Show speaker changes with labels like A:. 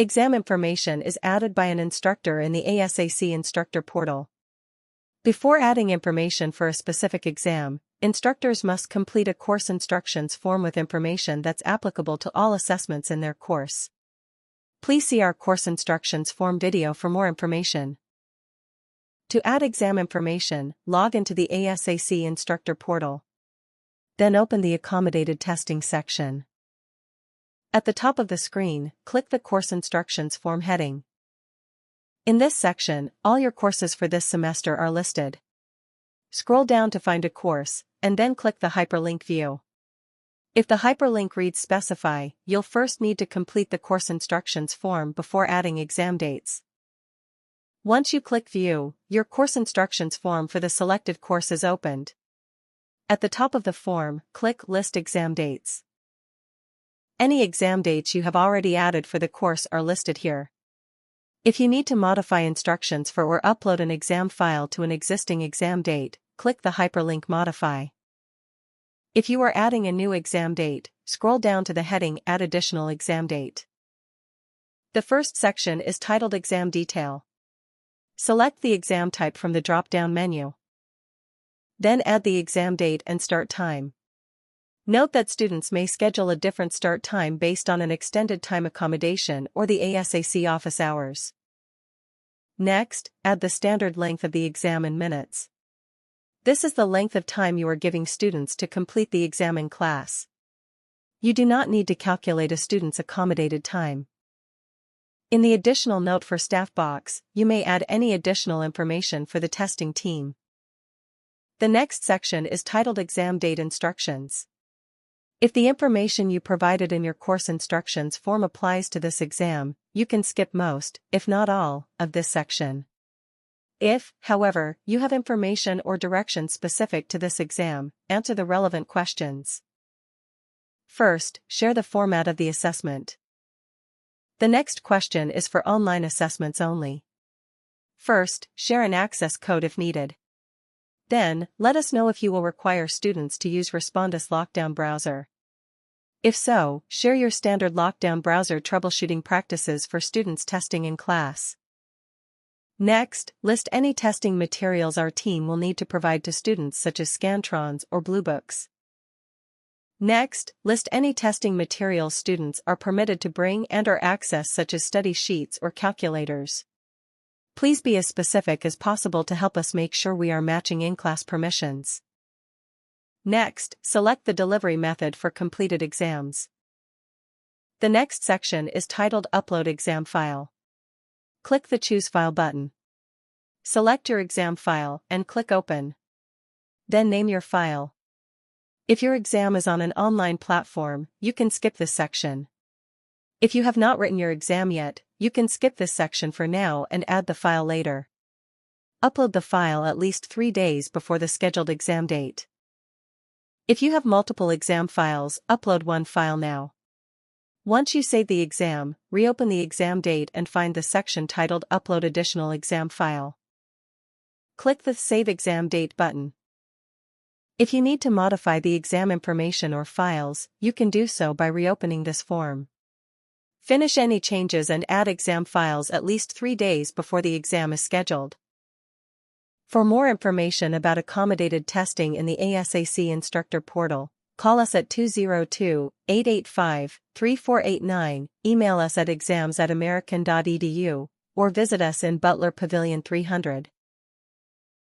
A: Exam information is added by an instructor in the ASAC Instructor portal. Before adding information for a specific exam, instructors must complete a course instructions form with information that's applicable to all assessments in their course. Please see our course instructions form video for more information. To add exam information, log into the ASAC Instructor portal. Then open the Accommodated Testing section. At the top of the screen, click the Course Instructions form heading. In this section, all your courses for this semester are listed. Scroll down to find a course, and then click the hyperlink view. If the hyperlink reads Specify, you'll first need to complete the course instructions form before adding exam dates. Once you click View, your course instructions form for the selected course is opened. At the top of the form, click List Exam Dates. Any exam dates you have already added for the course are listed here. If you need to modify instructions for or upload an exam file to an existing exam date, click the hyperlink Modify. If you are adding a new exam date, scroll down to the heading Add Additional Exam Date. The first section is titled Exam Detail. Select the exam type from the drop-down menu. Then add the exam date and start time. Note that students may schedule a different start time based on an extended time accommodation or the ASAC office hours. Next, add the standard length of the exam in minutes. This is the length of time you are giving students to complete the exam in class. You do not need to calculate a student's accommodated time. In the Additional Note for Staff box, you may add any additional information for the testing team. The next section is titled Exam Date Instructions. If the information you provided in your course instructions form applies to this exam, you can skip most, if not all, of this section. If, however, you have information or directions specific to this exam, answer the relevant questions. First, share the format of the assessment. The next question is for online assessments only. First, share an access code if needed. Then, let us know if you will require students to use Respondus Lockdown Browser. If so, share your standard lockdown browser troubleshooting practices for students testing in class. Next, list any testing materials our team will need to provide to students such as Scantrons or Bluebooks. Next, list any testing materials students are permitted to bring and/or access such as study sheets or calculators. Please be as specific as possible to help us make sure we are matching in-class permissions. Next, select the delivery method for completed exams. The next section is titled Upload Exam File. Click the Choose File button. Select your exam file and click Open. Then name your file. If your exam is on an online platform, you can skip this section. If you have not written your exam yet, you can skip this section for now and add the file later. Upload the file at least 3 days before the scheduled exam date. If you have multiple exam files, upload one file now. Once you save the exam, reopen the exam date and find the section titled Upload Additional Exam File. Click the Save Exam Date button. If you need to modify the exam information or files, you can do so by reopening this form. Finish any changes and add exam files at least 3 days before the exam is scheduled. For more information about accommodated testing in the ASAC Instructor portal, call us at 202-885-3489, email us at exams@american.edu, or visit us in Butler Pavilion 300.